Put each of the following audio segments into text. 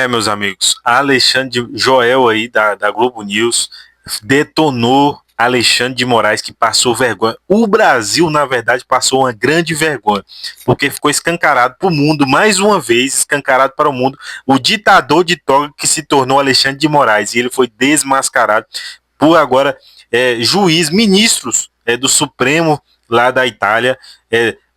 Meus amigos, Alexandre Joel aí da Globo News detonou Alexandre de Moraes, que passou vergonha. O Brasil, na verdade, passou uma grande vergonha, porque ficou escancarado para o mundo, mais uma vez, escancarado para o mundo, o ditador de toga que se tornou Alexandre de Moraes, e ele foi desmascarado por agora ministros do Supremo lá da Itália,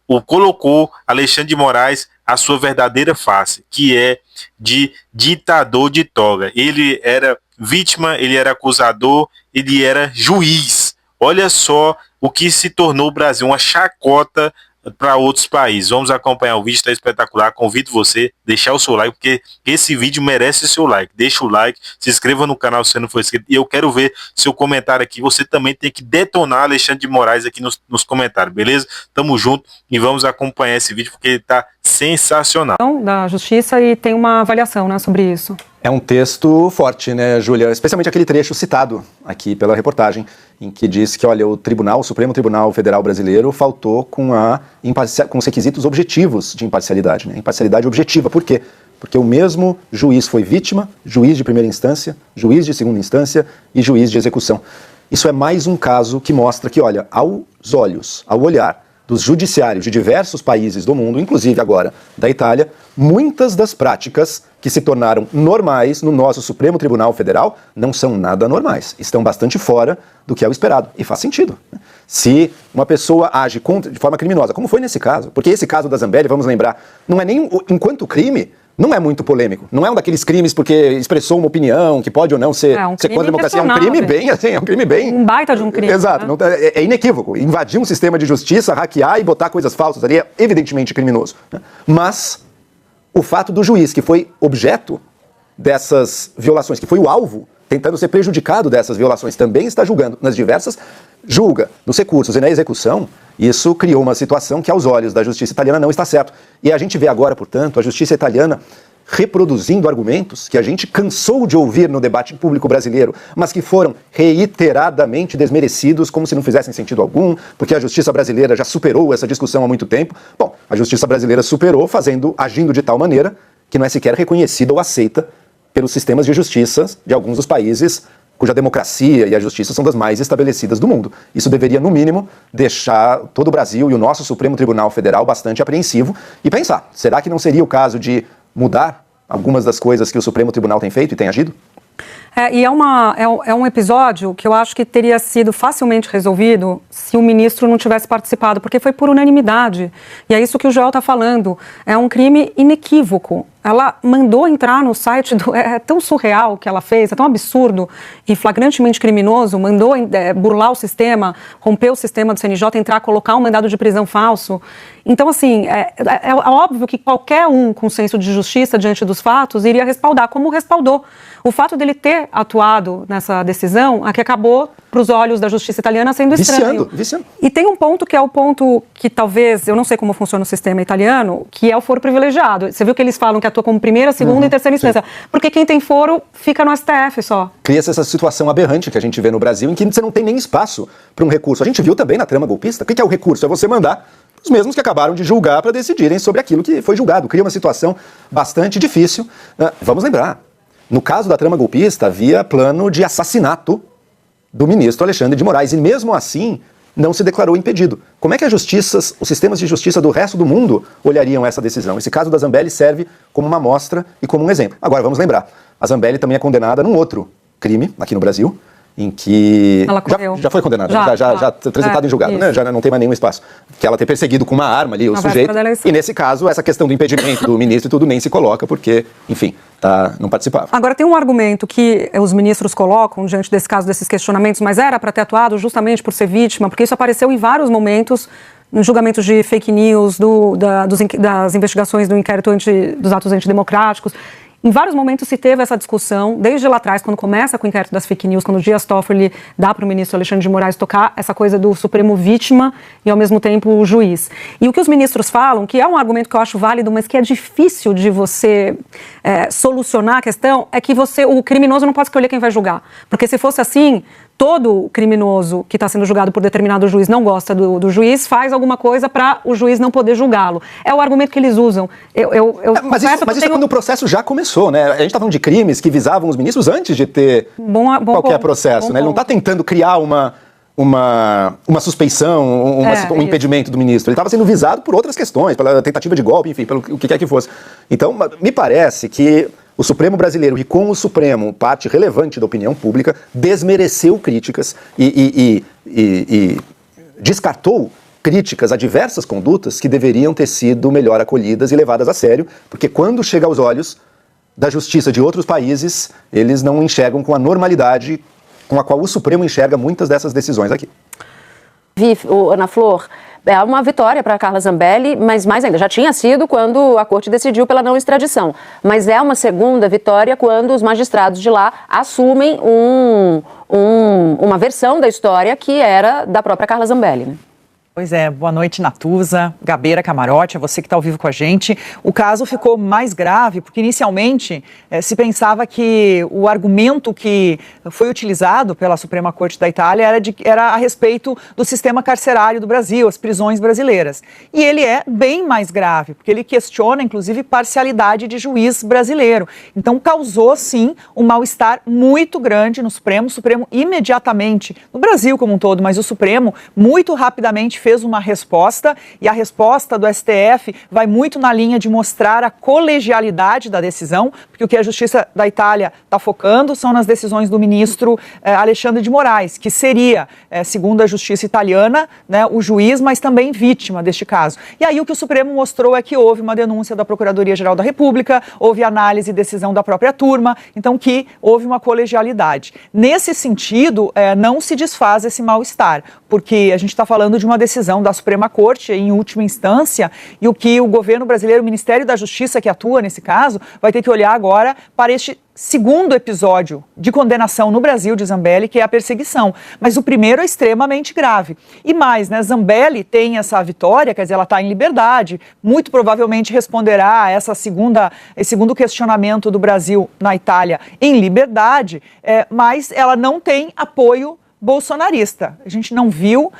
o colocou Alexandre de Moraes a sua verdadeira face, que é de ditador de toga. Ele era vítima, ele era acusador, ele era juiz. Olha só o que se tornou o Brasil, uma chacota para outros países. Vamos acompanhar o vídeo, está espetacular. Convido você a deixar o seu like, porque esse vídeo merece o seu like. Deixa o like, se inscreva no canal se você não for inscrito. E eu quero ver seu comentário aqui. Você também tem que detonar Alexandre de Moraes aqui nos comentários, beleza? Tamo junto e vamos acompanhar esse vídeo, porque ele tá sensacional. Da Justiça, e tem uma avaliação, né, sobre isso. É um texto forte, né, Júlia? Especialmente aquele trecho citado aqui pela reportagem, em que diz que, olha, o Supremo Tribunal Federal Brasileiro faltou com os requisitos objetivos de imparcialidade, né? Imparcialidade objetiva. Por quê? Porque o mesmo juiz foi vítima, juiz de primeira instância, juiz de segunda instância e juiz de execução. Isso é mais um caso que mostra que, olha, aos olhos, ao olhar dos judiciários de diversos países do mundo, inclusive agora da Itália, muitas das práticas que se tornaram normais no nosso Supremo Tribunal Federal não são nada normais, estão bastante fora do que é o esperado, e faz sentido. Se uma pessoa age de forma criminosa, como foi nesse caso, porque esse caso da Zambelli, vamos lembrar, não é nem enquanto crime, não é muito polêmico. Não é um daqueles crimes porque expressou uma opinião que pode ou não ser contra a democracia. É um crime bem, assim, é um crime bem... Um baita de um crime. Exato. Né? É inequívoco. Invadir um sistema de justiça, hackear e botar coisas falsas ali é evidentemente criminoso. Mas o fato do juiz, que foi objeto dessas violações, que foi o alvo, tentando ser prejudicado dessas violações, também está julgando nas diversas, julga nos recursos e na execução, isso criou uma situação que aos olhos da justiça italiana não está certo. E a gente vê agora, portanto, a justiça italiana reproduzindo argumentos que a gente cansou de ouvir no debate público brasileiro, mas que foram reiteradamente desmerecidos como se não fizessem sentido algum, porque a justiça brasileira já superou essa discussão há muito tempo. Bom, a justiça brasileira superou agindo de tal maneira que não é sequer reconhecida ou aceita pelos sistemas de justiça de alguns dos países cuja democracia e a justiça são das mais estabelecidas do mundo. Isso deveria, no mínimo, deixar todo o Brasil e o nosso Supremo Tribunal Federal bastante apreensivo e pensar, será que não seria o caso de mudar algumas das coisas que o Supremo Tribunal tem feito e tem agido? É um episódio que eu acho que teria sido facilmente resolvido se o ministro não tivesse participado, porque foi por unanimidade. E é isso que o Joel está falando. É um crime inequívoco. Ela mandou entrar no site É tão surreal o que ela fez, é tão absurdo e flagrantemente criminoso, mandou burlar o sistema, romper o sistema do CNJ, entrar, colocar um mandado de prisão falso. Então, assim, é óbvio que qualquer um com senso de justiça diante dos fatos iria respaldar, como respaldou. O fato dele ter atuado nessa decisão é que acabou, para os olhos da justiça italiana, sendo estranho. Viciando. E tem um ponto que é o ponto que talvez, eu não sei como funciona o sistema italiano, que é o foro privilegiado. Você viu que eles falam que atua como primeira, segunda e terceira instância. Porque quem tem foro fica no STF só. Cria-se essa situação aberrante que a gente vê no Brasil, em que você não tem nem espaço para um recurso. A gente viu também na trama golpista. O que é o recurso? É você mandar os mesmos que acabaram de julgar para decidirem sobre aquilo que foi julgado. Cria uma situação bastante difícil. Vamos lembrar, no caso da trama golpista, havia plano de assassinato do ministro Alexandre de Moraes, e mesmo assim não se declarou impedido. Como é que os sistemas de justiça do resto do mundo olhariam essa decisão? Esse caso da Zambelli serve como uma amostra e como um exemplo. Agora, vamos lembrar, a Zambelli também é condenada num outro crime aqui no Brasil, em que... Ela correu. Já foi condenada, já transitado em julgado, né? Já não tem mais nenhum espaço. Que ela ter perseguido com uma arma ali o sujeito. E nesse caso, essa questão do impedimento do ministro e tudo nem se coloca, porque, enfim, não participava. Agora, tem um argumento que os ministros colocam diante desse caso, desses questionamentos, mas era para ter atuado justamente por ser vítima, porque isso apareceu em vários momentos nos julgamentos de fake news, das investigações do inquérito dos atos antidemocráticos. Em vários momentos se teve essa discussão, desde lá atrás, quando começa com o inquérito das fake news, quando o Dias Toffoli dá para o ministro Alexandre de Moraes tocar essa coisa do Supremo vítima e, ao mesmo tempo, o juiz. E o que os ministros falam, que é um argumento que eu acho válido, mas que é difícil de você solucionar a questão, é que o criminoso não pode escolher quem vai julgar. Porque se fosse assim, todo criminoso que está sendo julgado por determinado juiz não gosta do juiz, faz alguma coisa para o juiz não poder julgá-lo. É o argumento que eles usam. Mas isso é quando o processo já começou, né? A gente está falando de crimes que visavam os ministros antes de ter qualquer processo, né? Ele não está tentando criar uma suspeição, um impedimento do ministro. Ele estava sendo visado por outras questões, pela tentativa de golpe, enfim, pelo que quer que fosse. Então, me parece que o Supremo brasileiro, e com o Supremo, parte relevante da opinião pública, desmereceu críticas e descartou críticas a diversas condutas que deveriam ter sido melhor acolhidas e levadas a sério, porque quando chega aos olhos da justiça de outros países, eles não enxergam com a normalidade com a qual o Supremo enxerga muitas dessas decisões aqui. Ana Flor, é uma vitória para Carla Zambelli, mas mais ainda, já tinha sido quando a corte decidiu pela não extradição, mas é uma segunda vitória quando os magistrados de lá assumem uma versão da história que era da própria Carla Zambelli, né? Pois é, boa noite, Natuza, Gabeira, Camarote, é você que está ao vivo com a gente. O caso ficou mais grave porque inicialmente se pensava que o argumento que foi utilizado pela Suprema Corte da Itália era a respeito do sistema carcerário do Brasil, as prisões brasileiras. E ele é bem mais grave, porque ele questiona, inclusive, parcialidade de juiz brasileiro. Então causou, sim, um mal-estar muito grande no Supremo. O Supremo imediatamente, no Brasil como um todo, mas o Supremo muito rapidamente fez uma resposta, e a resposta do STF vai muito na linha de mostrar a colegialidade da decisão, porque o que a Justiça da Itália está focando são nas decisões do ministro Alexandre de Moraes, que seria, segundo a Justiça italiana, né, o juiz, mas também vítima deste caso. E aí o que o Supremo mostrou é que houve uma denúncia da Procuradoria-Geral da República, houve análise e decisão da própria turma, então que houve uma colegialidade. Nesse sentido, não se desfaz esse mal-estar, porque a gente está falando de uma decisão da Suprema Corte, em última instância, e o que o governo brasileiro, o Ministério da Justiça, que atua nesse caso, vai ter que olhar agora para este segundo episódio de condenação no Brasil de Zambelli, que é a perseguição. Mas o primeiro é extremamente grave. E mais, né, Zambelli tem essa vitória, quer dizer, ela está em liberdade, muito provavelmente responderá a esse segundo questionamento do Brasil na Itália em liberdade, mas ela não tem apoio bolsonarista. A gente não viu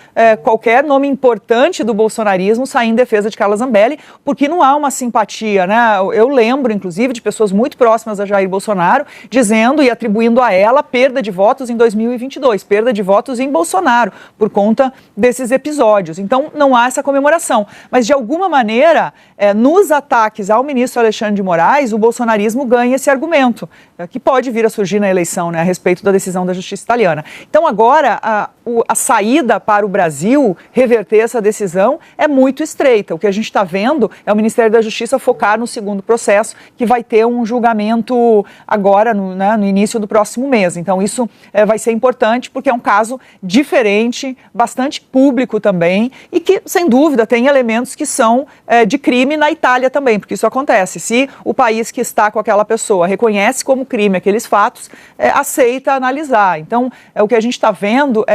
qualquer nome importante do bolsonarismo sair em defesa de Carla Zambelli, porque não há uma simpatia, né? Eu lembro, inclusive, de pessoas muito próximas a Jair Bolsonaro dizendo e atribuindo a ela perda de votos em 2022, perda de votos em Bolsonaro, por conta desses episódios. Então, não há essa comemoração. Mas, de alguma maneira, nos ataques ao ministro Alexandre de Moraes, o bolsonarismo ganha esse argumento, que pode vir a surgir na eleição, né, a respeito da decisão da justiça italiana. Então, agora, a saída para o Brasil reverter essa decisão é muito estreita. O que a gente está vendo é o Ministério da Justiça focar no segundo processo, que vai ter um julgamento agora, no início do próximo mês. Então, isso vai ser importante, porque é um caso diferente, bastante público também, e que, sem dúvida, tem elementos que são de crime na Itália também, porque isso acontece. Se o país que está com aquela pessoa reconhece como crime aqueles fatos, aceita analisar. Então, o que a gente está vendo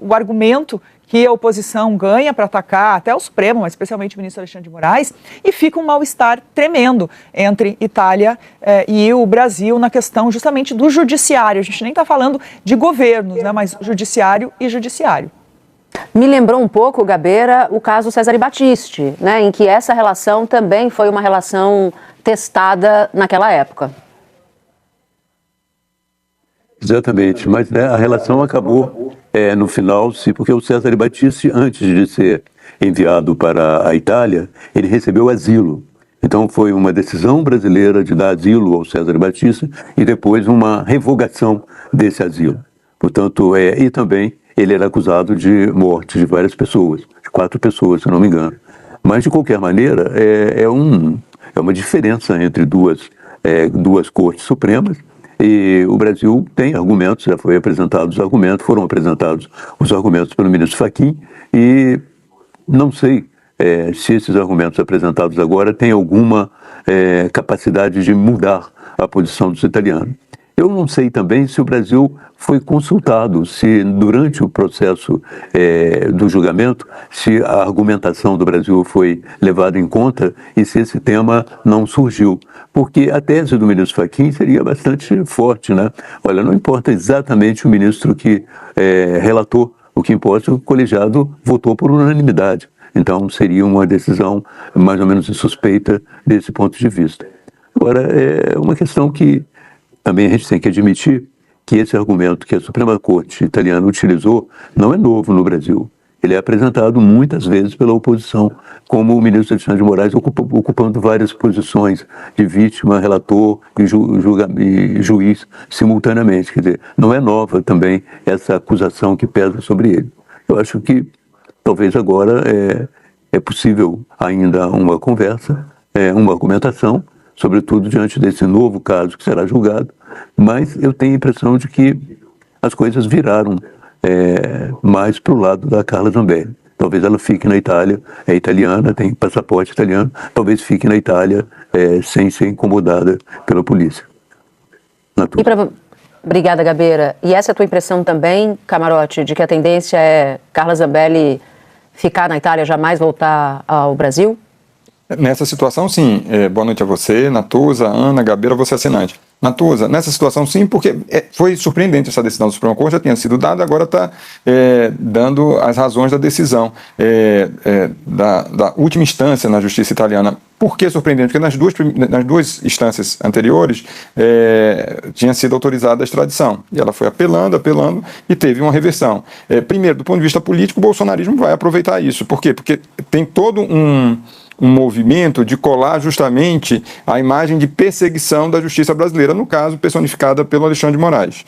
o argumento que a oposição ganha para atacar até o Supremo, mas especialmente o ministro Alexandre de Moraes, e fica um mal-estar tremendo entre Itália e o Brasil na questão justamente do judiciário. A gente nem está falando de governos, né, mas judiciário e judiciário. Me lembrou um pouco, Gabeira, o caso Cesare Battisti, né, em que essa relação também foi uma relação testada naquela época. Exatamente, mas a relação acabou no final, porque o Cesare Battisti, antes de ser enviado para a Itália, ele recebeu asilo. Então foi uma decisão brasileira de dar asilo ao Cesare Battisti e depois uma revogação desse asilo. Portanto, e também ele era acusado de morte de várias pessoas, de 4 pessoas, se não me engano. Mas, de qualquer maneira, é uma diferença entre duas cortes supremas. E o Brasil tem argumentos, já foram apresentados os argumentos pelo ministro Fachin, e não sei se esses argumentos apresentados agora têm alguma capacidade de mudar a posição dos italianos. Eu não sei também se o Brasil foi consultado, se durante o processo do julgamento, se a argumentação do Brasil foi levada em conta e se esse tema não surgiu. Porque a tese do ministro Fachin seria bastante forte, né? Olha, não importa exatamente o ministro que relatou, o que importa é que o colegiado votou por unanimidade. Então, seria uma decisão mais ou menos suspeita desse ponto de vista. Agora, é uma questão que também a gente tem que admitir que esse argumento que a Suprema Corte italiana utilizou não é novo no Brasil. Ele é apresentado muitas vezes pela oposição, como o ministro Alexandre de Moraes ocupando várias posições de vítima, relator e juiz simultaneamente. Quer dizer, não é nova também essa acusação que pesa sobre ele. Eu acho que talvez agora é possível ainda uma conversa, uma argumentação, sobretudo diante desse novo caso que será julgado, mas eu tenho a impressão de que as coisas viraram mais para o lado da Carla Zambelli. Talvez ela fique na Itália, é italiana, tem passaporte italiano, talvez fique na Itália sem ser incomodada pela polícia. Obrigada, Gabeira. E essa é a tua impressão também, Camarote, de que a tendência é Carla Zambelli ficar na Itália, jamais voltar ao Brasil? Nessa situação, sim. Boa noite a você, Natuza, Ana, Gabeira, você assinante. Natuza, nessa situação, sim, porque foi surpreendente essa decisão do Supremo Corte, já tinha sido dada, agora está dando as razões da decisão da última instância na justiça italiana. Por que surpreendente? Porque nas duas instâncias anteriores tinha sido autorizada a extradição. E ela foi apelando e teve uma reversão. Primeiro, do ponto de vista político, o bolsonarismo vai aproveitar isso. Por quê? Porque tem todo um movimento de colar justamente a imagem de perseguição da justiça brasileira, no caso, personificada pelo Alexandre de Moraes.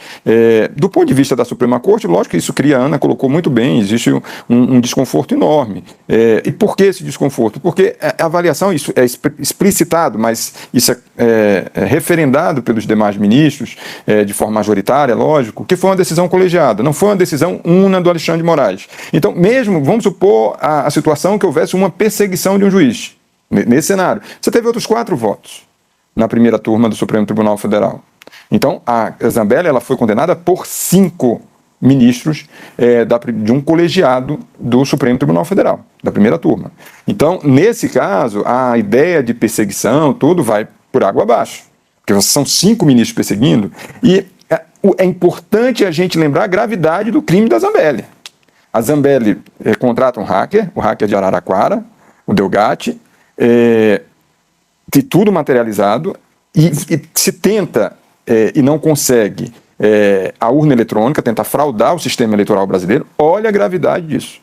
Do ponto de vista da Suprema Corte, lógico que isso cria, a Ana colocou muito bem, existe um desconforto enorme. E por que esse desconforto? Porque a avaliação, isso é explicitado, mas isso é referendado pelos demais ministros, de forma majoritária, lógico, que foi uma decisão colegiada, não foi uma decisão una do Alexandre de Moraes. Então, mesmo, vamos supor a situação que houvesse uma perseguição de um juiz. Nesse cenário, você teve outros 4 votos na primeira turma do Supremo Tribunal Federal. Então, a Zambelli ela foi condenada por 5 ministros de um colegiado do Supremo Tribunal Federal, da primeira turma. Então, nesse caso, a ideia de perseguição, tudo vai por água abaixo, porque são 5 ministros perseguindo, e é importante a gente lembrar a gravidade do crime da Zambelli. A Zambelli contrata um hacker, o hacker de Araraquara, o Delgatti, tem tudo materializado e se tenta e não consegue a urna eletrônica, tenta fraudar o sistema eleitoral brasileiro. Olha a gravidade disso,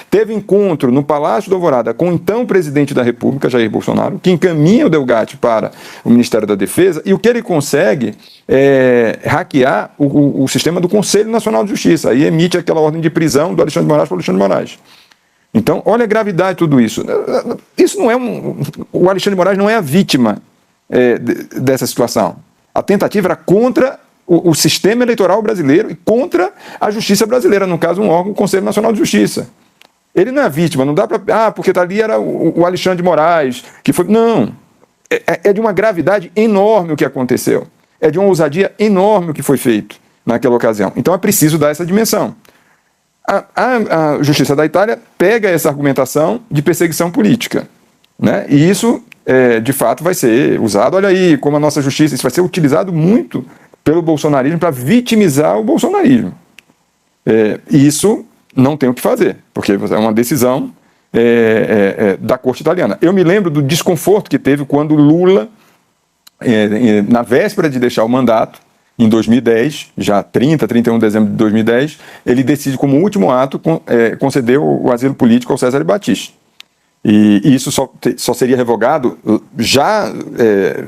Teve encontro no Palácio do Alvorada com o então presidente da República, Jair Bolsonaro, que encaminha o Delgatti para o Ministério da Defesa, e o que ele consegue é hackear o sistema do Conselho Nacional de Justiça, aí emite aquela ordem de prisão do Alexandre de Moraes para o Alexandre de Moraes. Então, olha a gravidade de tudo isso. Isso não é o Alexandre de Moraes não é a vítima dessa situação. A tentativa era contra o sistema eleitoral brasileiro e contra a justiça brasileira, no caso, um órgão, o Conselho Nacional de Justiça. Ele não é a vítima, não dá para... porque ali era o Alexandre de Moraes, que foi... Não. É de uma gravidade enorme o que aconteceu. É de uma ousadia enorme o que foi feito naquela ocasião. Então, é preciso dar essa dimensão. A Justiça da Itália pega essa argumentação de perseguição política, né? E isso, de fato, vai ser usado. Olha aí como a nossa justiça, isso vai ser utilizado muito pelo bolsonarismo para vitimizar o bolsonarismo. E isso não tem o que fazer, porque é uma decisão da corte italiana. Eu me lembro do desconforto que teve quando Lula, na véspera de deixar o mandato, em 2010, já 31 de dezembro de 2010, ele decide como último ato conceder o asilo político ao Cesare Battisti. E isso só seria revogado já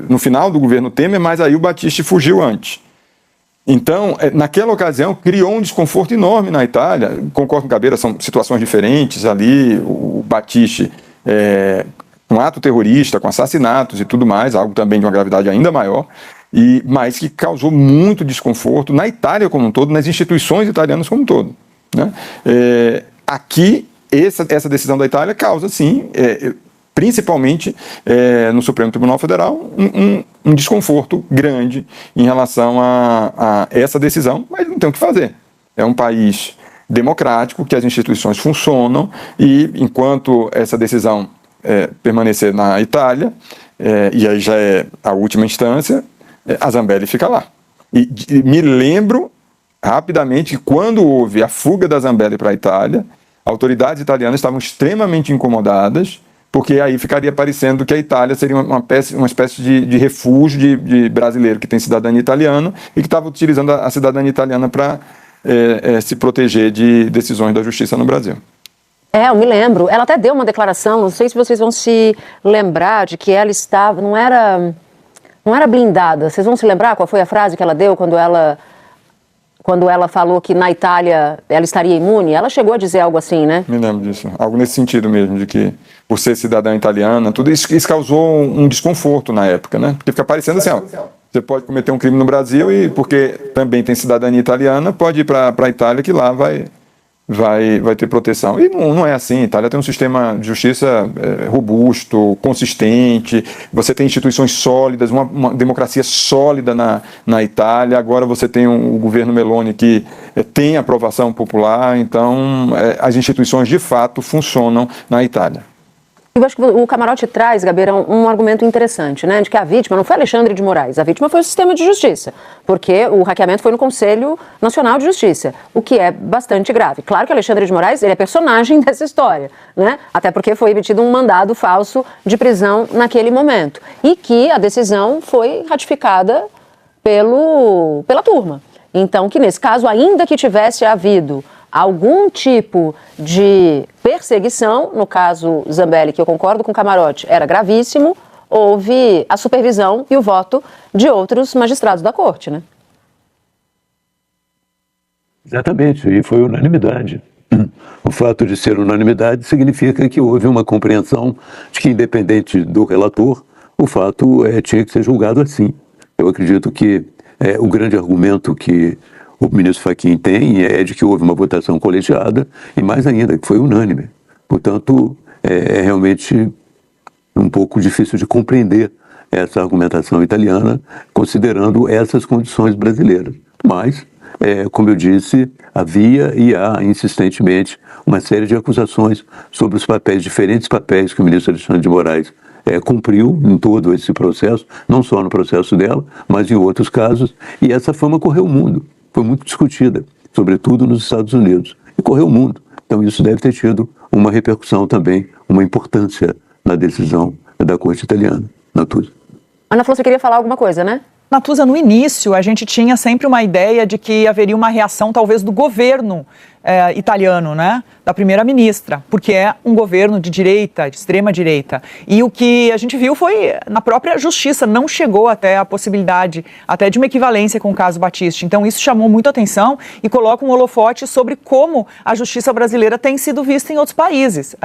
no final do governo Temer, mas aí o Battisti fugiu antes. Então, naquela ocasião, criou um desconforto enorme na Itália. Concordo com o Gabeira, são situações diferentes ali. O Battisti, um ato terrorista, com assassinatos e tudo mais, algo também de uma gravidade ainda maior, mas que causou muito desconforto na Itália como um todo, nas instituições italianas como um todo, né? Aqui, essa decisão da Itália causa, sim, principalmente no Supremo Tribunal Federal, um desconforto grande em relação a essa decisão, mas não tem o que fazer. É um país democrático, que as instituições funcionam, e enquanto essa decisão permanecer na Itália, e aí já é a última instância, a Zambelli fica lá. E me lembro rapidamente que quando houve a fuga da Zambelli para a Itália, autoridades italianas estavam extremamente incomodadas, porque aí ficaria parecendo que a Itália seria uma espécie de refúgio de brasileiro que tem cidadania italiana e que estava utilizando a cidadania italiana para se proteger de decisões da justiça no Brasil. Eu me lembro. Ela até deu uma declaração, não sei se vocês vão se lembrar, de que ela estava, não era blindada. Vocês vão se lembrar qual foi a frase que ela deu quando ela falou que na Itália ela estaria imune? Ela chegou a dizer algo assim, né? Me lembro disso. Algo nesse sentido mesmo, de que por ser cidadã italiana, tudo isso causou um desconforto na época, né? Porque fica parecendo assim, você pode cometer um crime no Brasil e, porque também tem cidadania italiana, pode ir para a Itália, que lá vai ter proteção. E não é assim. A Itália tem um sistema de justiça robusto, consistente, você tem instituições sólidas, uma democracia sólida na Itália. Agora você tem o governo Meloni que tem aprovação popular, então as instituições de fato funcionam na Itália. Eu acho que o Camarote traz, Gabeira, um argumento interessante, né? De que a vítima não foi Alexandre de Moraes, a vítima foi o sistema de justiça, porque o hackeamento foi no Conselho Nacional de Justiça, o que é bastante grave. Claro que Alexandre de Moraes, ele é personagem dessa história, né? Até porque foi emitido um mandado falso de prisão naquele momento, e que a decisão foi ratificada pela turma. Então, que nesse caso, ainda que tivesse havido algum tipo de perseguição, no caso Zambelli, que eu concordo com o Camarote, era gravíssimo, houve a supervisão e o voto de outros magistrados da corte, né? Exatamente, e foi unanimidade. O fato de ser unanimidade significa que houve uma compreensão de que, independente do relator, o fato tinha que ser julgado assim. Eu acredito que o grande argumento que o ministro Fachin tem é de que houve uma votação colegiada e, mais ainda, que foi unânime. Portanto, é realmente um pouco difícil de compreender essa argumentação italiana, considerando essas condições brasileiras. Mas, como eu disse, havia e há insistentemente uma série de acusações sobre os diferentes papéis que o ministro Alexandre de Moraes cumpriu em todo esse processo, não só no processo dela, mas em outros casos, e essa fama correu o mundo. Foi muito discutida, sobretudo nos Estados Unidos, e correu o mundo. Então isso deve ter tido uma repercussão também, uma importância na decisão da corte italiana, Natuza. Ana Flor, você queria falar alguma coisa, né? Natuza, no início, a gente tinha sempre uma ideia de que haveria uma reação, talvez, do governo italiano, né? Da primeira-ministra, porque é um governo de direita, de extrema-direita. E o que a gente viu foi, na própria justiça, não chegou até a possibilidade, até de uma equivalência com o caso Battisti. Então, isso chamou muito atenção e coloca um holofote sobre como a justiça brasileira tem sido vista em outros países.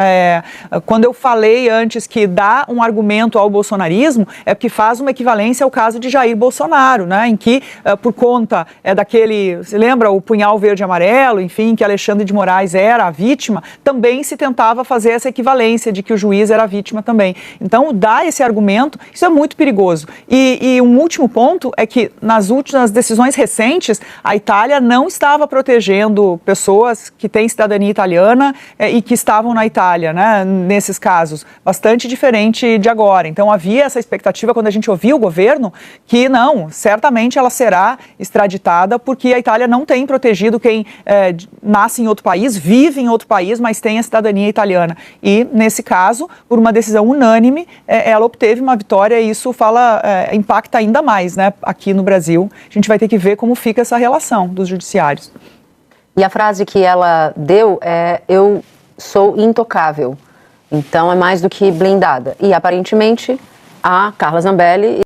Quando eu falei antes que dá um argumento ao bolsonarismo, é porque faz uma equivalência ao caso de Jair Bolsonaro, né? Em que, por conta daquele, você lembra, o punhal verde e amarelo, enfim, que Alexandre de Moraes era a vítima, também se tentava fazer essa equivalência de que o juiz era a vítima também. Então, dar esse argumento, isso é muito perigoso. E um último ponto é que, nas últimas decisões recentes, a Itália não estava protegendo pessoas que têm cidadania italiana e que estavam na Itália, né, nesses casos, bastante diferente de agora. Então, havia essa expectativa, quando a gente ouvia o governo, que não, certamente ela será extraditada, porque a Itália não tem protegido quem nasce em outro país, vive em outro país, mas tem a cidadania italiana. E, nesse caso, por uma decisão unânime, ela obteve uma vitória e isso impacta ainda mais, né, aqui no Brasil. A gente vai ter que ver como fica essa relação dos judiciários. E a frase que ela deu é: eu sou intocável. Então, é mais do que blindada. E, aparentemente, a Carla Zambelli...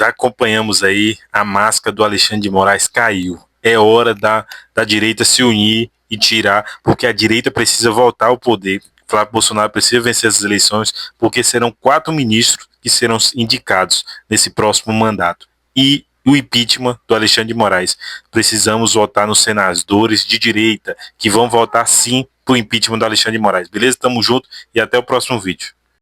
Acompanhamos aí, a máscara do Alexandre de Moraes caiu. É hora da direita se unir e tirar, porque a direita precisa voltar ao poder. Flávio Bolsonaro precisa vencer essas eleições, porque serão 4 ministros que serão indicados nesse próximo mandato. E o impeachment do Alexandre de Moraes. Precisamos votar nos senadores de direita, que vão votar sim pro impeachment do Alexandre de Moraes. Beleza? Tamo junto e até o próximo vídeo.